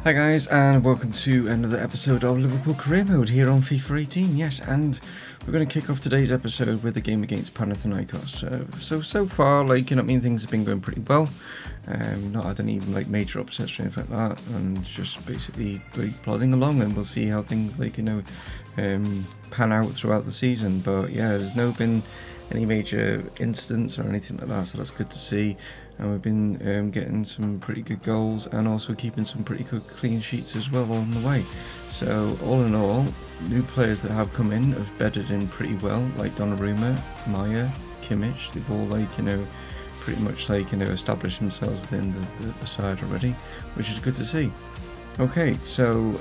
Hi guys, and welcome to another episode of Liverpool Career Mode here on FIFA 18. Yes, and we're going to kick off today's episode with a game against Panathiniakos. So far, things have been going pretty well. Not had any major upsets or anything like that, and just basically plodding along, and we'll see how things pan out throughout the season. But yeah, there's no been any major incidents or anything like that, so that's good to see. And we've been getting some pretty good goals and also keeping some pretty good clean sheets as well on the way. So all in all, new players that have come in have bedded in pretty well, like Donnarumma, Maya, Kimmich. They've all pretty much established themselves within the side already, which is good to see. Okay, so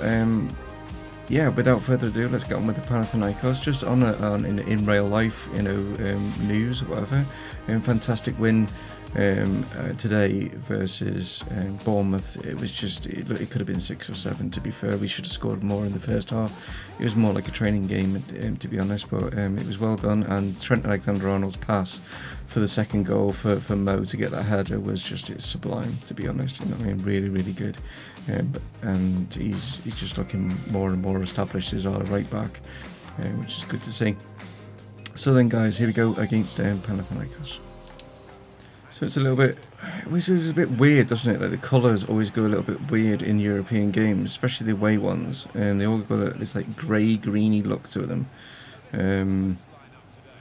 yeah, without further ado, let's get on with the Panathinaikos. Just in real life, news or whatever. Fantastic win today versus Bournemouth. It was it could have been 6 or 7, to be fair. We should have scored more in the first half. It was more like a training game, to be honest, but it was well done. And Trent Alexander-Arnold's pass for the second goal for Mo to get that header was it's sublime, to be honest. Really, really good. And he's just looking more and more established as our right back, which is good to see. So then, guys, here we go against Panathinaikos. So it's it was a bit weird, doesn't it? Like the colours always go a little bit weird in European games, especially the away ones, and they all got this grey, greeny look to them. And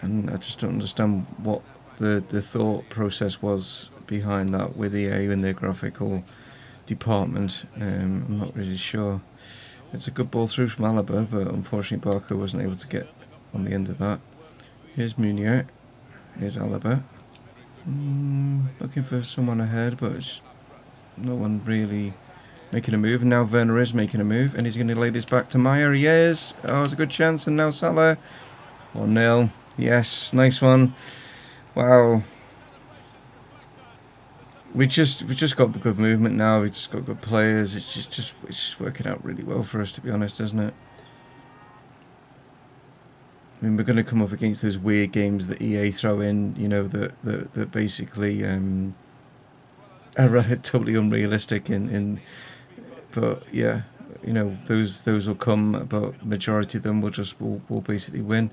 I just don't understand what the thought process was behind that with EA and their graphical department. I'm not really sure. It's a good ball through from Alaba, but unfortunately Barker wasn't able to get on the end of that. Here's Munier. Here's Alaba. Looking for someone ahead, but it's no one really making a move. And now Werner is making a move, and he's going to lay this back to Maya. He is. Oh, it's a good chance. And now Salah. 1-0. Yes, nice one. Wow. We just got the good movement now. We just got good players. It's just working out really well for us, to be honest, isn't it? We're going to come up against those weird games that EA throw in, that basically are totally unrealistic. But yeah, those will come. But majority of them will basically win.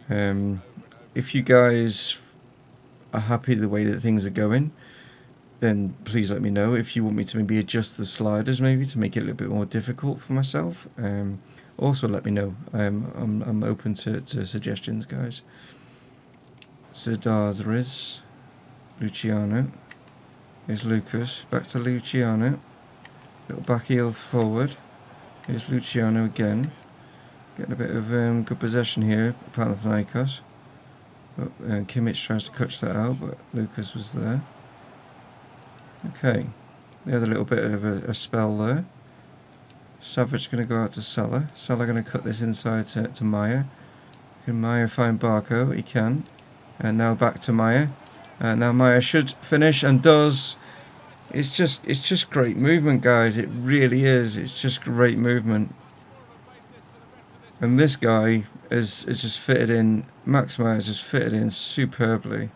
If you guys are happy the way that things are going, then please let me know. If you want me to maybe adjust the sliders, maybe to make it a little bit more difficult for myself. Also, let me know. I'm open to suggestions, guys. Zardars, Luciano. Here's Lucas. Back to Luciano. Little back heel forward. Here's Luciano again. Getting a bit of good possession here, Panathinaikos. But Kimmich tries to catch that out, but Lucas was there. Okay. They had a little bit of a spell there. Savage going to go out to Salah. Salah going to cut this inside to Maya. Can Maya find Barco? He can. And now back to Maya. And now Maya should finish and does. It's just great movement, guys. It really is. It's just great movement. And this guy is just fitted in. Max Maya has just fitted in superbly.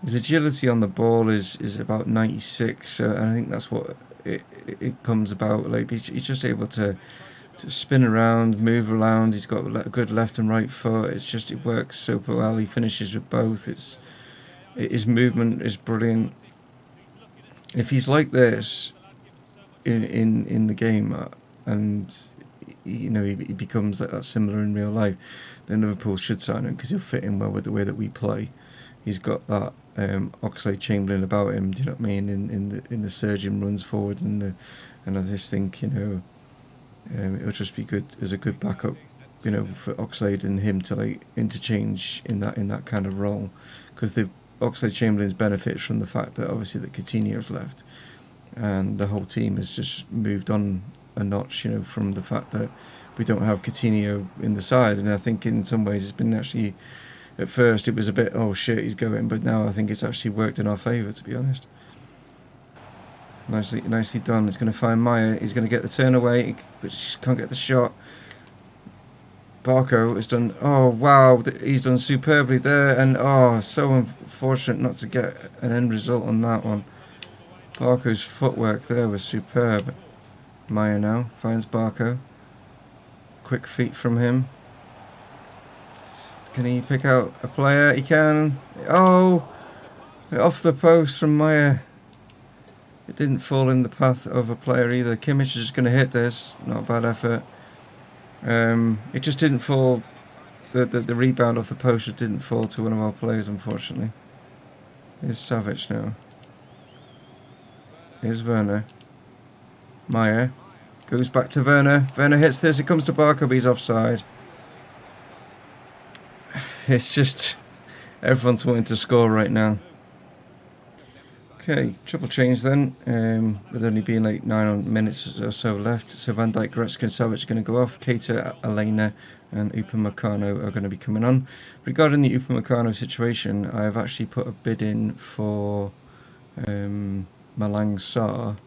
His agility on the ball is about 96. So I think that's what it comes about. He's just able to spin around, move around. He's got a good left and right foot. It works super well. He finishes with both. His movement is brilliant. If he's like this in the game, and he becomes that similar in real life, then Liverpool should sign him because he'll fit in well with the way that we play. He's got that Oxlade-Chamberlain about him. Do you know what I mean? In the surging runs forward, and I just think it'll just be good as a good backup, for Oxlade and him to interchange in that kind of role, because the Oxlade-Chamberlain's benefits from the fact that obviously that Coutinho's left, and the whole team has just moved on a notch, from the fact that we don't have Coutinho in the side, and I think in some ways it's been actually. At first it was a bit, oh shit, he's going, but now I think it's actually worked in our favour, to be honest. Nicely done. He's going to find Maya. He's going to get the turn away, but he can't get the shot. Barco has done, oh wow, he's done superbly there, and so unfortunate not to get an end result on that one. Barco's footwork there was superb. Maya now finds Barco. Quick feet from him. Can he pick out a player? He can. Oh! Off the post from Maya. It didn't fall in the path of a player either. Kimmich is just going to hit this. Not a bad effort. It just didn't fall. The rebound off the post just didn't fall to one of our players, unfortunately. Here's Savic now. Here's Werner. Maya goes back to Werner. Werner hits this. It comes to Barco, but he's offside. It's just everyone's wanting to score right now. Okay, triple change then. With only being like 9 minutes or so left. So Van Dijk, Goretzka and Savic are going to go off. Keita, Elena and Upamecano are going to be coming on. Regarding the Upamecano situation, I have actually put a bid in for Malang Sarr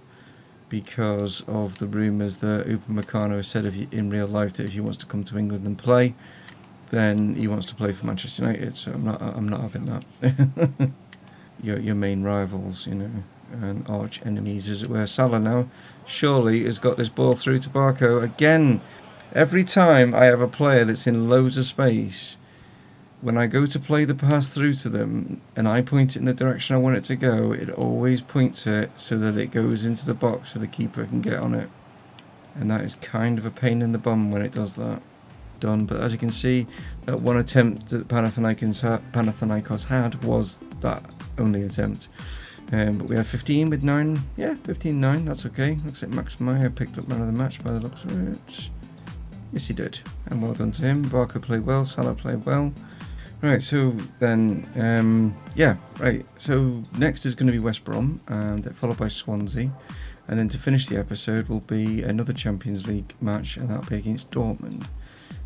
because of the rumours that Upamecano has said in real life that if he wants to come to England and play, then he wants to play for Manchester United. So I'm not having that. Your main rivals, you know, and arch enemies, as it were. Salah now surely has got this ball through to Barco again. Every time I have a player that's in loads of space, when I go to play the pass through to them and I point it in the direction I want it to go, it always points it so that it goes into the box so the keeper can get on it. And that is kind of a pain in the bum when it does that. Done, but as you can see, that one attempt that Panathinaikos had was that only attempt. But we have 15 with 9. Yeah, 15-9, that's okay. Looks like Max Meyer picked up man of the match by the looks of it. Yes, he did. And well done to him. Barco played well, Salah played well. Right, so then, yeah, right. So next is going to be West Brom, followed by Swansea. And then to finish the episode will be another Champions League match, and that'll be against Dortmund.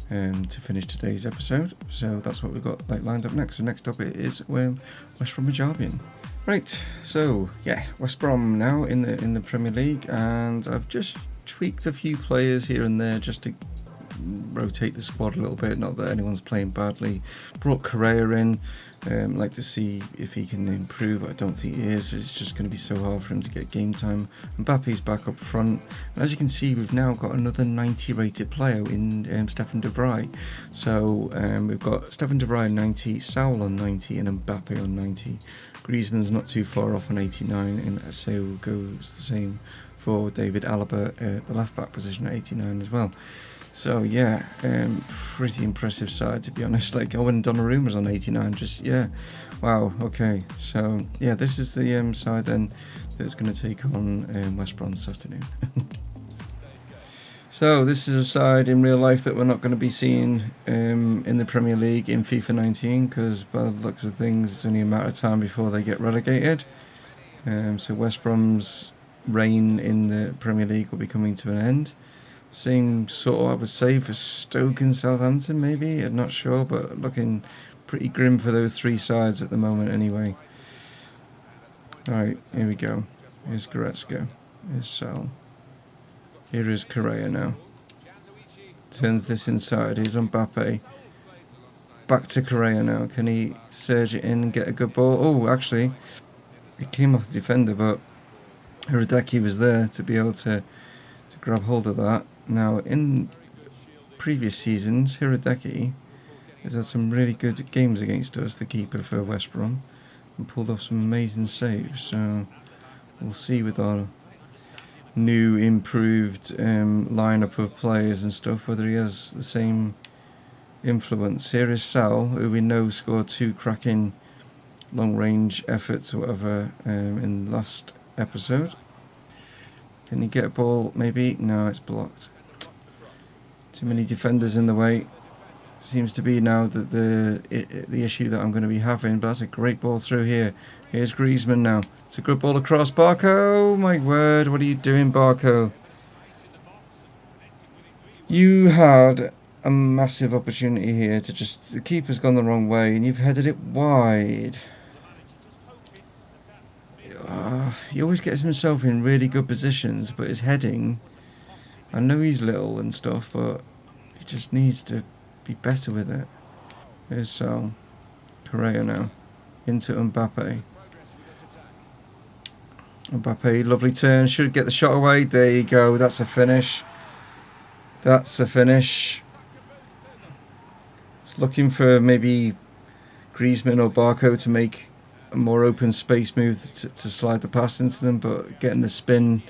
To finish today's episode, so that's what we've got lined up next. So next up it is West Bromwich Albion. Right, so yeah, West Brom now in the Premier League, and I've just tweaked a few players here and there just to rotate the squad a little bit. Not that anyone's playing badly. Brought Correa in. Like to see if he can improve. I don't think he is. It's just going to be so hard for him to get game time. Mbappe's back up front, and as you can see, we've now got another 90 rated player in Stefan de Vrij. So we've got Stefan de Vrij on 90, Saul on 90, and Mbappe on 90. Griezmann's not too far off on 89, and so goes the same for David Alaba at the left back position at 89 as well. So yeah, pretty impressive side, to be honest. Like Owen Donnarumma's on 89, just yeah, wow. Okay, so yeah, this is the side then that's going to take on West Brom this afternoon. So this is a side in real life that we're not going to be seeing in the Premier League in FIFA 19, because by the looks of things, it's only a matter of time before they get relegated. So West Brom's reign in the Premier League will be coming to an end. Same sort of, I would say, for Stoke and Southampton, maybe. I'm not sure, but looking pretty grim for those three sides at the moment anyway. Alright, here we go. Here's Goretzka. Here's Sal. Here is Correa now. Turns this inside. Here's Mbappe. Back to Correa now. Can he surge it in and get a good ball? Oh, actually, it came off the defender, but Hideki was there to be able to grab hold of that. Now, in previous seasons, Hideki has had some really good games against us, the keeper for West Brom, and pulled off some amazing saves. So we'll see with our new, improved lineup of players and stuff whether he has the same influence. Here is Sal, who we know scored 2 cracking long-range efforts or whatever in last episode. Can he get a ball? Maybe? No, it's blocked. Too many defenders in the way. Seems to be now that the issue that I'm going to be having. But that's a great ball through here. Here's Griezmann now. It's a good ball across. Barco! Oh my word, what are you doing, Barco? You had a massive opportunity here to just... The keeper's gone the wrong way and you've headed it wide. He always gets himself in really good positions, but his heading, I know he's little and stuff, but he just needs to be better with it. Here's Sal. Correa now. Into Mbappe. Mbappe, lovely turn. Should get the shot away. There you go. That's a finish. That's a finish. Just looking for maybe Griezmann or Barco to make a more open space move to slide the pass into them, but getting the spin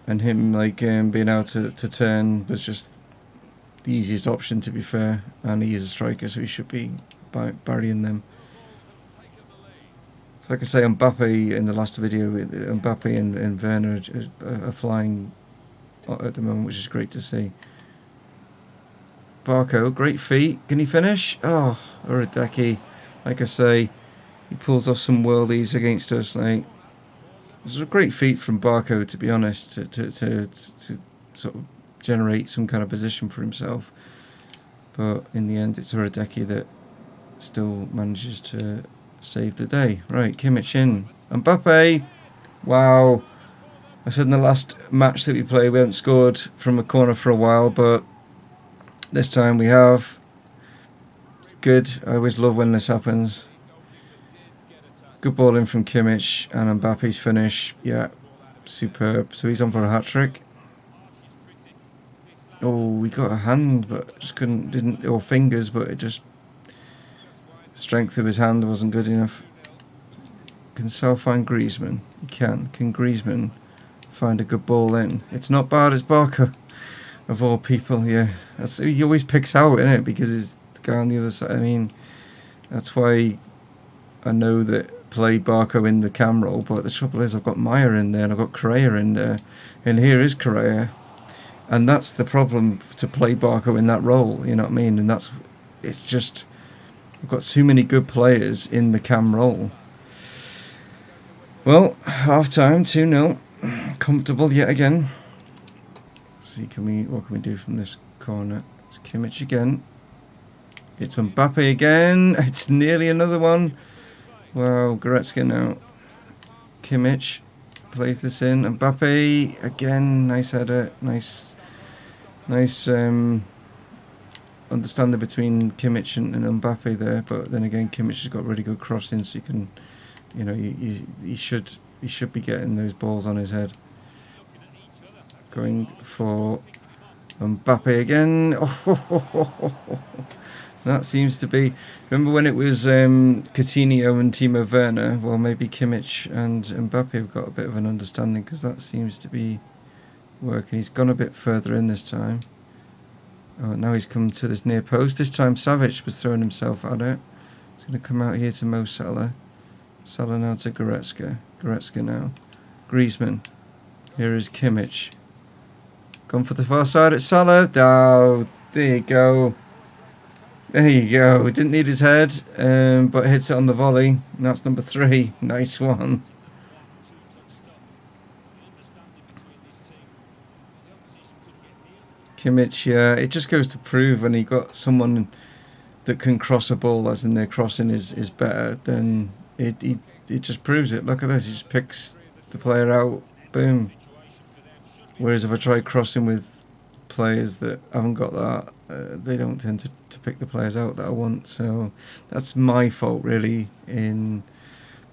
and him like being able to turn was just the easiest option, to be fair. And he is a striker, so he should be burying them. So like I say, Mbappe in the last video, Mbappe and Werner are flying at the moment, which is great to see. Barco, great feet. Can he finish? Oh, Uradeki. Like I say, he pulls off some worldies against us. Like, it was a great feat from Barco, to be honest, to sort of generate some kind of position for himself. But in the end, it's Uradeki that still manages to save the day. Right, Kimmich in. Mbappe! Wow. I said in the last match that we played, we haven't scored from a corner for a while, but this time we have. It's good. I always love when this happens. Good ball in from Kimmich, and Mbappe's finish. Yeah, superb. So he's on for a hat-trick. Oh, we got a hand, but just didn't, or fingers, but it just, strength of his hand wasn't good enough. Can Sal find Griezmann? He can. Can Griezmann find a good ball in? It's not bad as Barca, of all people. Yeah, he always picks out, innit? Because he's the guy on the other side. I mean, that's why I know that play Barco in the cam role. But the trouble is, I've got Maya in there and I've got Correa in there, and here is Correa, and that's the problem to play Barco in that role. You know what I mean? And it's just, we've got too many good players in the cam role. Well, half time, 2-0. Comfortable yet again. Let's see, what can we do from this corner? It's Kimmich again. It's Mbappe again. It's nearly another one. Wow, Goretzka now. Kimmich plays this in. Mbappe again. Nice header. Nice understanding between Kimmich and Mbappe there. But then again, Kimmich has got really good crossing, so you can, you know, he should be getting those balls on his head. Going for Mbappe again. Oh, that seems to be. Remember when it was Coutinho and Timo Werner? Well, maybe Kimmich and Mbappe have got a bit of an understanding, because that seems to be working. He's gone a bit further in this time. Oh, now he's come to this near post. This time Savic was throwing himself at it. He's going to come out here to Mo Salah. Salah now to Goretzka. Goretzka now. Griezmann. Here is Kimmich. Gone for the far side. It's Salah. Oh, there you go. There you go. Didn't need his head, but hits it on the volley. And that's number 3. Nice one. Kimmich, yeah, it just goes to prove when he got someone that can cross a ball, as in their crossing is better, then it just proves it. Look at this, he just picks the player out, boom. Whereas if I try crossing with players that haven't got that, they don't tend to pick the players out that I want. So that's my fault, really, in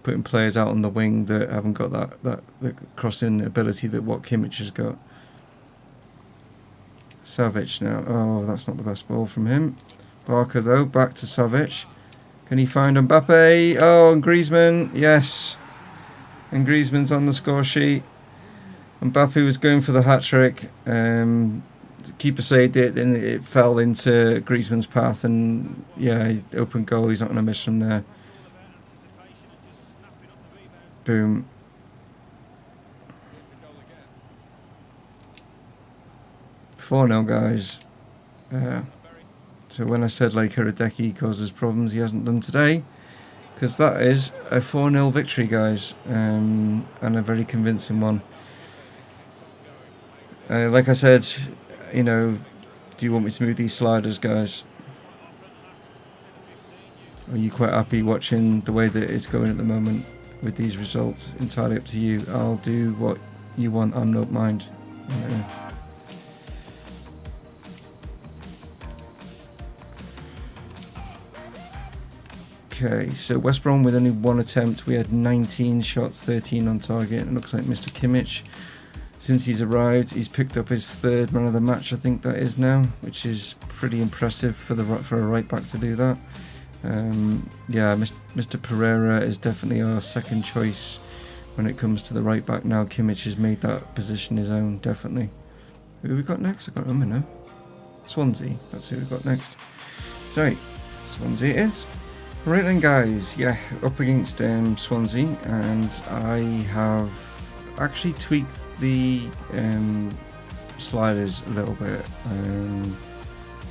putting players out on the wing that haven't got that crossing ability that what Kimmich has got. Savic now. Oh, that's not the best ball from him. Barca though, back to Savic. Can he find Mbappe? Oh, and Griezmann, yes. And Griezmann's on the score sheet. Mbappe was going for the hat-trick. Keeper saved it, and it fell into Griezmann's path, and yeah, open goal, he's not going to miss from there. Boom. Four now, guys. So when I said like Hideki causes problems, he hasn't done today, because that is a 4-0 victory, guys, and a very convincing one. Like I said, you know, do you want me to move these sliders, guys? Are you quite happy watching the way that it's going at the moment with these results? Entirely up to you. I'll do what you want. I don't mind. Okay, so West Brom with only 1 attempt. We had 19 shots, 13 on target. It looks like Mr. Kimmich, since he's arrived, he's picked up his 3rd man of the match, I think that is now, which is pretty impressive for a right back to do that. Yeah, Mr. Pereira is definitely our second choice when it comes to the right back now. Kimmich has made that position his own, definitely. Who have we got next? I can't remember now. Swansea, that's who we've got next. Sorry, Swansea it is. Right then guys, yeah, up against Swansea, and I have actually tweaked the sliders a little bit,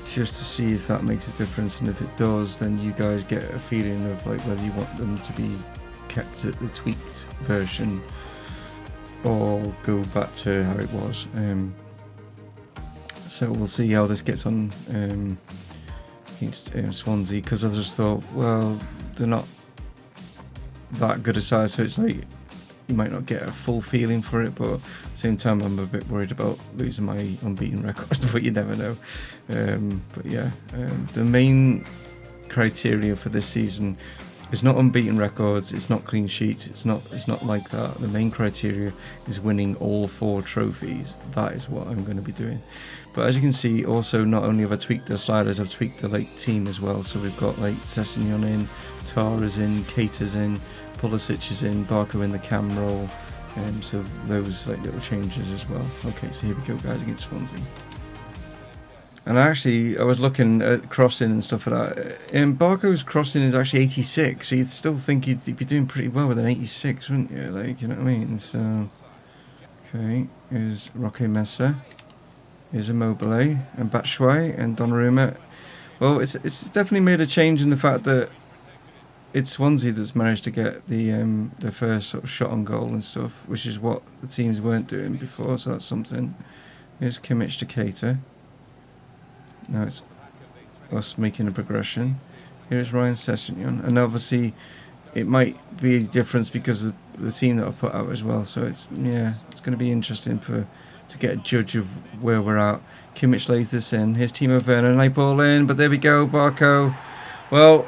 just to see if that makes a difference, and if it does, then you guys get a feeling of like whether you want them to be kept at the tweaked version or go back to how it was. So we'll see how this gets on against Swansea, because I just thought, well, they're not that good a side, so it's like you might not get a full feeling for it, but at the same time I'm a bit worried about losing my unbeaten record, but you never know. But yeah, the main criteria for this season is not unbeaten records, it's not clean sheets, it's not like that. The main criteria is winning all 4 trophies. That is what I'm going to be doing. But as you can see, also not only have I tweaked the sliders, I've tweaked the like team as well. So we've got like Sessegnon in, Tara's in, Keita's in, Pulisic is in, Barco in the cam role, so those like little changes as well. Okay, so here we go guys against Swansea. And I was looking at crossing and stuff like that, and Barco's crossing is actually 86, so you'd still think you'd be doing pretty well with an 86, wouldn't you? Like, you know what I mean? So, okay, here's Roque Mesa, here's Immobile, and Batshuayi, and Donnarumma. Well, it's definitely made a change in the fact that it's Swansea that's managed to get the first sort of shot on goal and stuff, which is what the teams weren't doing before, so that's something. Here's Kimmich to Keita. Now it's us making a progression. Here's Ryan Sessegnon, and obviously it might be a difference because of the team that I put out as well, so it's going to be interesting to get a judge of where we're at. Kimmich lays this in. Here's Timo Werner, and I ball in, but there we go, Barco. Well,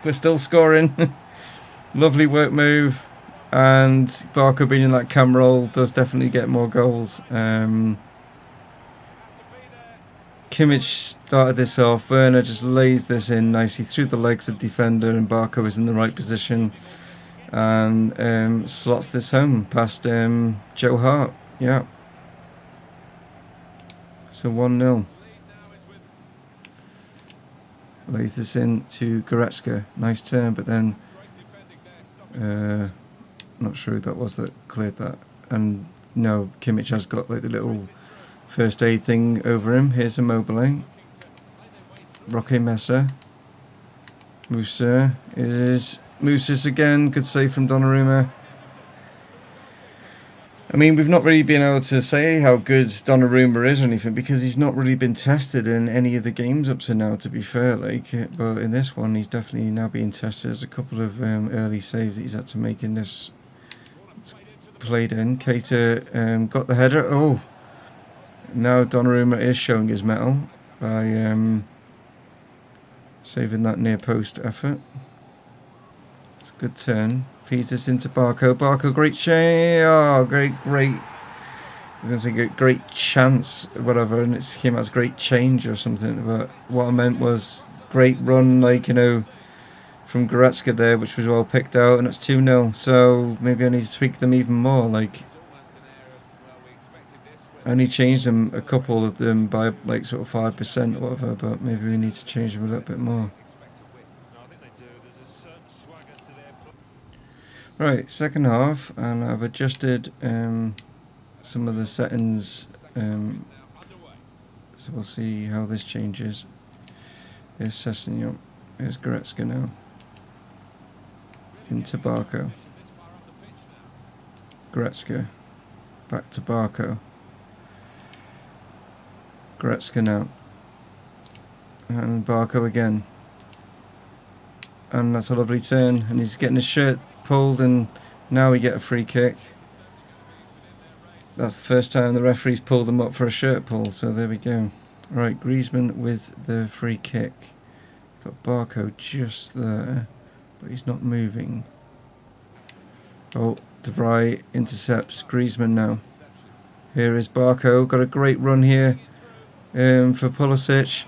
we're still scoring. Lovely work move, and Barco being in that cam role does definitely get more goals. Kimmich started this off, Werner just lays this in nicely through the legs of the defender, and Barco is in the right position and slots this home past Joe Hart. Yeah. So 1-0. Lays this in to Goretzka. Nice turn, but then not sure who that was that cleared that. And no, Kimmich has got like the little first aid thing over him. Here's Immobile. Roque Mesa. Musa is Musa's again. Good save from Donnarumma. I mean, we've not really been able to say how good Donnarumma is or anything because he's not really been tested in any of the games up to now, to be fair. Like, but in this one, he's definitely now being tested. There's a couple of early saves that he's had to make in this. It's played in. Keita got the header. Oh. Now Donnarumma is showing his mettle by saving that near post effort. It's a good turn. Feeds this into Barco. Barco, great chance. Oh, great. I was going to say great chance, whatever, and it came out as great change or something. But what I meant was great run, like, you know, from Goretzka there, which was well picked out, and it's 2-0. So maybe I need to tweak them even more. Like, I only changed them, a couple of them, by like sort of 5% or whatever, but maybe we need to change them a little bit more. Right, second half, and I've adjusted some of the settings, so we'll see how this changes. Here's Sessegnon, here's Goretzka now, into Barco, Goretzka, back to Barco. Goretzka now, and Barco again, and that's a lovely turn, and he's getting his shirt pulled, and now we get a free kick. That's the first time the referee's pulled him up for a shirt pull, so there we go. Right, Griezmann with the free kick. Got Barco just there, but he's not moving. Oh, De Vrij intercepts Griezmann now. Here is Barco. Got a great run here for Pulisic.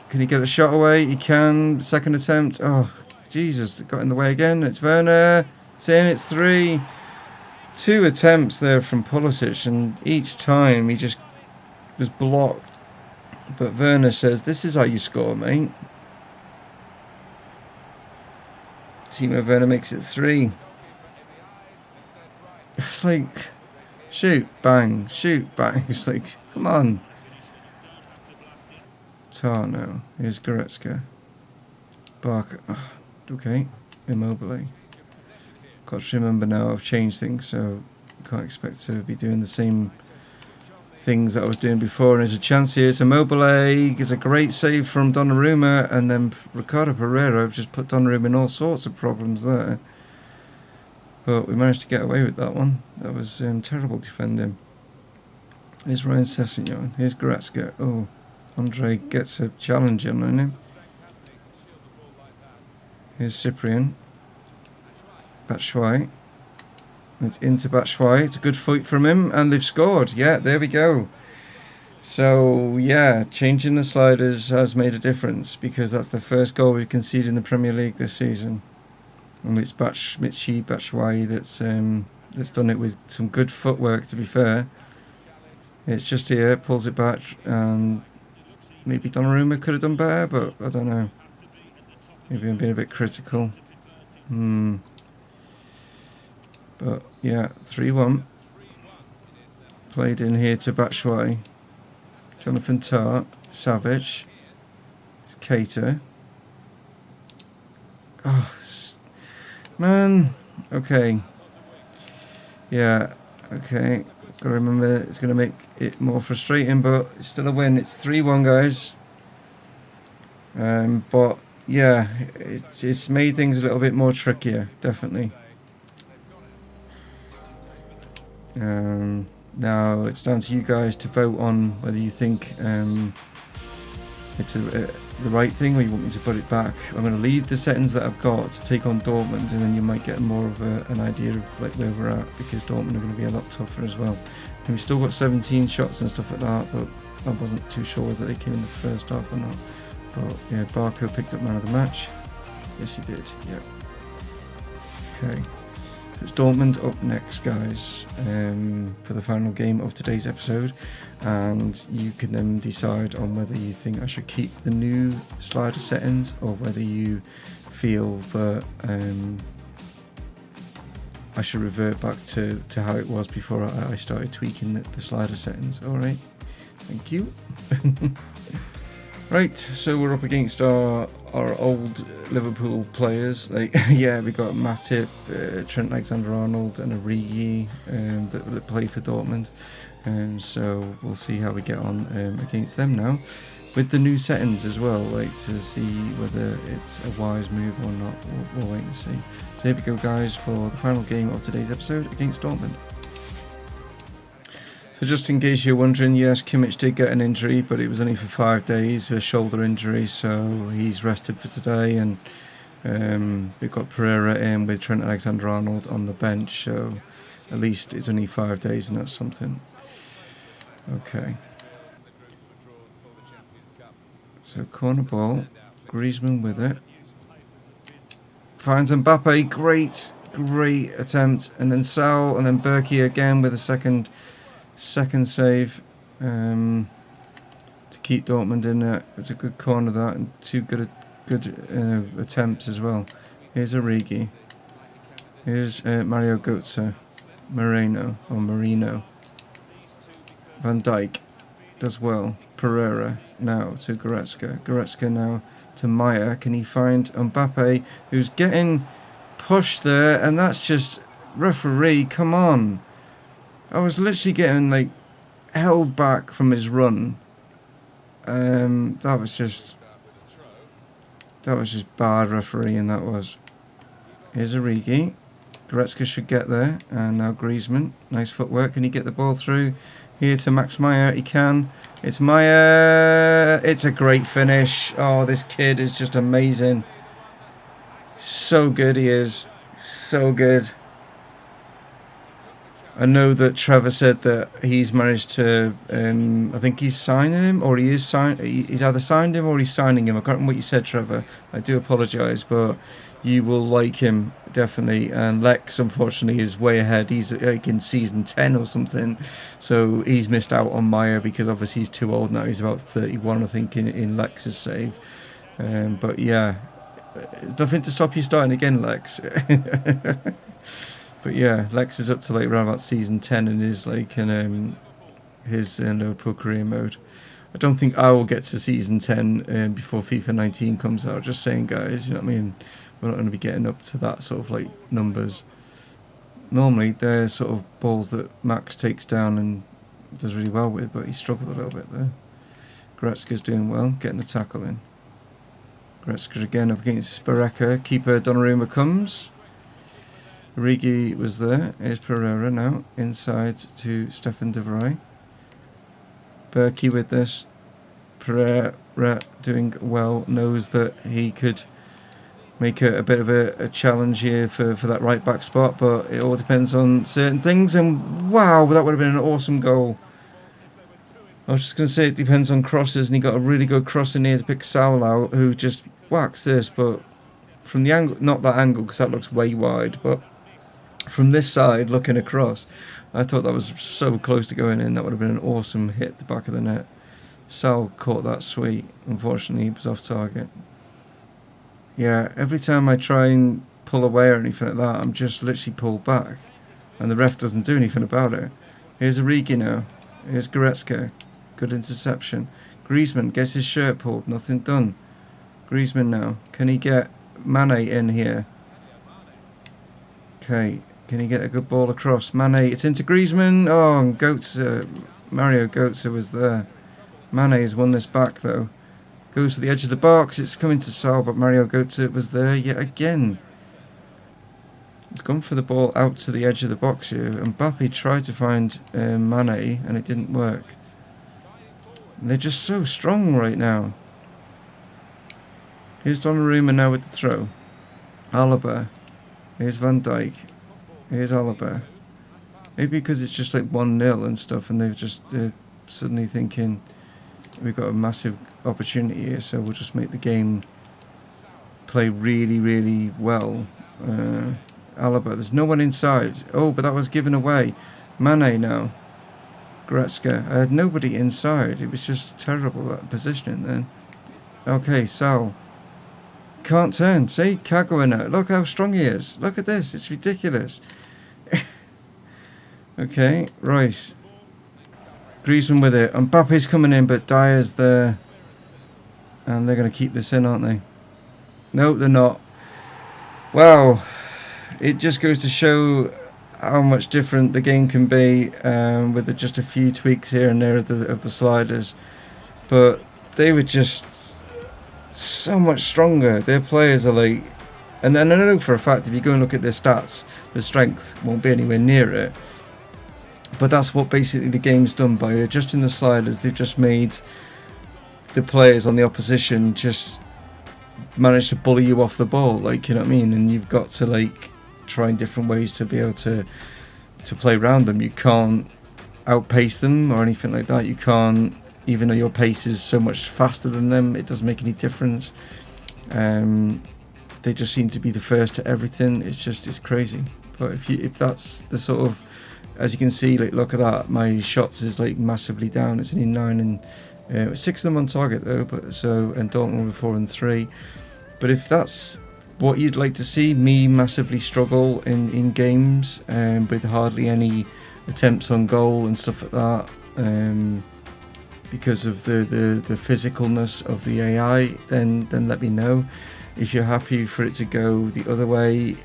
Can he get a shot away? He can. Second attempt. Oh, Jesus. It got in the way again. It's Werner. It's in. It's 3. 2 attempts there from Pulisic, and each time he just was blocked. But Werner says, this is how you score, mate. Timo Werner makes it 3. It's like, shoot, bang, shoot, bang. It's like, come on. Tar now. Here's Goretzka. Barker. Oh, okay. Immobile. Got to remember now I've changed things, so can't expect to be doing the same things that I was doing before. And there's a chance here. It's Immobile. Gets a great save from Donnarumma, and then Ricardo Pereira just put Donnarumma in all sorts of problems there. But we managed to get away with that one. That was terrible defending. Here's Ryan Sessegnon. Here's Goretzka. Oh, Andre gets a challenge on him. Here's Cyprian. Batshuayi. It's into Batshuayi. It's a good fight from him, and they've scored. Yeah, there we go. So, yeah, changing the sliders has made a difference, because that's the first goal we've conceded in the Premier League this season. And it's Michy Batshuayi that's done it with some good footwork, to be fair. It's just here, pulls it back, and maybe Donnarumma could have done better, but I don't know. Maybe I'm being a bit critical. But yeah, 3-1. Played in here to Batshuayi. Jonathan Tah, Savage. It's Keita. Oh, man. Okay. Yeah, okay. Got to remember it's going to make it more frustrating, but it's still a win. It's 3-1, guys. But yeah, it's made things a little bit more trickier, definitely. Now it's down to you guys to vote on whether you think it's the right thing, or you want me to put it back. I'm going to leave the settings that I've got to take on Dortmund, and then you might get more of an idea of like where we're at, because Dortmund are going to be a lot tougher as well. And we've still got 17 shots and stuff like that, but I wasn't too sure whether they came in the first half or not. But yeah, Barco picked up man of the match. Yes, he did. Yeah. Okay. So it's Dortmund up next, guys, for the final game of today's episode, and you can then decide on whether you think I should keep the new slider settings, or whether you feel that I should revert back to how it was before I started tweaking the slider settings. Alright, thank you. Right, so we're up against our old Liverpool players. Like, yeah, we got Matip, Trent Alexander-Arnold, and Origi that play for Dortmund. So we'll see how we get on against them now, with the new settings as well. Like, to see whether it's a wise move or not. We'll wait and see. So here we go, guys, for the final game of today's episode against Dortmund. So just in case you're wondering, yes, Kimmich did get an injury, but it was only for 5 days, a shoulder injury, so he's rested for today. And we've got Pereira in with Trent Alexander-Arnold on the bench, so at least it's only 5 days, and that's something. Okay. So corner ball, Griezmann with it. Finds Mbappe, great attempt, and then Sal, and then Berkey again with a second save to keep Dortmund in there. It's a good corner, that, and 2 good attempts as well. Here's Origi. Here's Mario Götze. Marino. Van Dijk does well. Pereira now to Goretzka. Goretzka now to Maya. Can he find Mbappe, who's getting pushed there? And that's just, referee, come on. I was literally getting like held back from his run. That was just bad refereeing, that was. Here's Origi. Goretzka should get there, and now Griezmann. Nice footwork. Can he get the ball through? Here to Max Meyer. He can. It's Meyer. It's a great finish. Oh, this kid is just amazing. So good he is. So good. I know that Trevor said that he's managed to, I think he's signing him, or he is he's either signed him or he's signing him. I can't remember what you said, Trevor. I do apologise, but you will like him, definitely. And Lex, unfortunately, is way ahead. He's like in season 10 or something, so he's missed out on Maya because obviously he's too old now. He's about 31, I think, in Lex's save. But yeah, there's nothing to stop you starting again, Lex. But yeah, Lex is up to like around about season 10 and is like in his Liverpool career mode. I don't think I will get to season 10 before FIFA 19 comes out. Just saying, guys, you know what I mean? We're not going to be getting up to that sort of like numbers. Normally, they're sort of balls that Max takes down and does really well with, but he struggled a little bit there. Goretzka's doing well, getting the tackle in. Goretzka again up against Bareka. Keeper Donnarumma comes. Origi was there. Here's Pereira now. Inside to Stefan de Vrij. Berkey with this. Pereira doing well. Knows that he could make a bit of a challenge here for that right back spot. But it all depends on certain things. And wow, that would have been an awesome goal. I was just going to say it depends on crosses. And he got a really good cross in here to pick Saul out. Who just whacks this. But from the angle, not that angle because that looks way wide. But from this side, looking across, I thought that was so close to going in. That would have been an awesome hit at the back of the net. Sal caught that sweet. Unfortunately, he was off target. Yeah, every time I try and pull away or anything like that, I'm just literally pulled back. And the ref doesn't do anything about it. Here's Origi now. Here's Goretzka. Good interception. Griezmann gets his shirt pulled. Nothing done. Griezmann now. Can he get Mane in here? Okay. Can he get a good ball across? Mane, it's into Griezmann. Oh, and Götze, Mario Götze was there. Mane has won this back, though. Goes to the edge of the box. It's coming to Sal, but Mario Götze was there yet again. He's gone for the ball out to the edge of the box here. And Mbappe tried to find Mane, and it didn't work. And they're just so strong right now. Here's Donnarumma now with the throw. Alaba. Here's Van Dijk. Here's Alaba. Maybe because it's just like 1-0 and stuff, and they're suddenly thinking we've got a massive opportunity here, so we'll just make the game play really, really well. Alaba, there's no one inside. Oh, but that was given away. Mane now. Goretzka. I had nobody inside. It was just terrible, that positioning then. Okay, Sal. Can't turn. See? Can't go in now. Look how strong he is. Look at this. It's ridiculous. Okay, right. Griezmann with it. Mbappe's coming in, but Dyer's there. And they're going to keep this in, aren't they? No, they're not. Wow. It just goes to show how much different the game can be with just a few tweaks here and there of the sliders. But they were just so much stronger. Their players are like, and I know for a fact if you go and look at their stats, the strength won't be anywhere near it. But that's what basically the game's done by adjusting the sliders. They've just made the players on the opposition just manage to bully you off the ball, like, you know what I mean? And you've got to like try in different ways to be able to play around them. You can't outpace them or anything like that. You can't, even though your pace is so much faster than them, it doesn't make any difference. They just seem to be the first to everything. It's crazy. But if that's the sort of, as you can see, like look at that, my shots is like massively down. It's only 9 and 6 of them on target though. But so, and Dortmund with 4 and 3. But if that's what you'd like to see, me massively struggle in games with hardly any attempts on goal and stuff like that, because of the physicalness of the AI, then let me know. If you're happy for it to go the other way,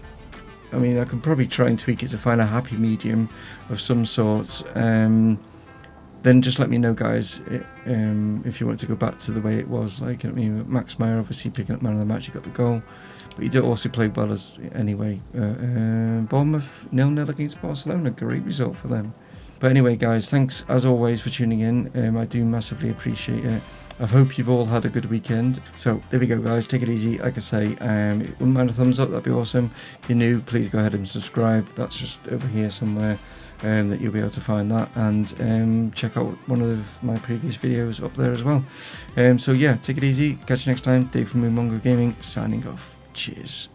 I mean, I can probably try and tweak it to find a happy medium of some sort. Then just let me know, guys, if you want to go back to the way it was. Like, I mean, Max Meyer obviously picking up man of the match, he got the goal, but he did also play well as anyway. Bournemouth 0-0 against Barcelona, great result for them. But anyway, guys, thanks as always for tuning in. I do massively appreciate it. I hope you've all had a good weekend. So there we go, guys. Take it easy. Like I say, wouldn't mind a thumbs up. That'd be awesome. If you're new, please go ahead and subscribe. That's just over here somewhere. That you'll be able to find that, and check out one of my previous videos up there as well. So yeah, take it easy. Catch you next time. Dave from Mumongu Gaming signing off. Cheers.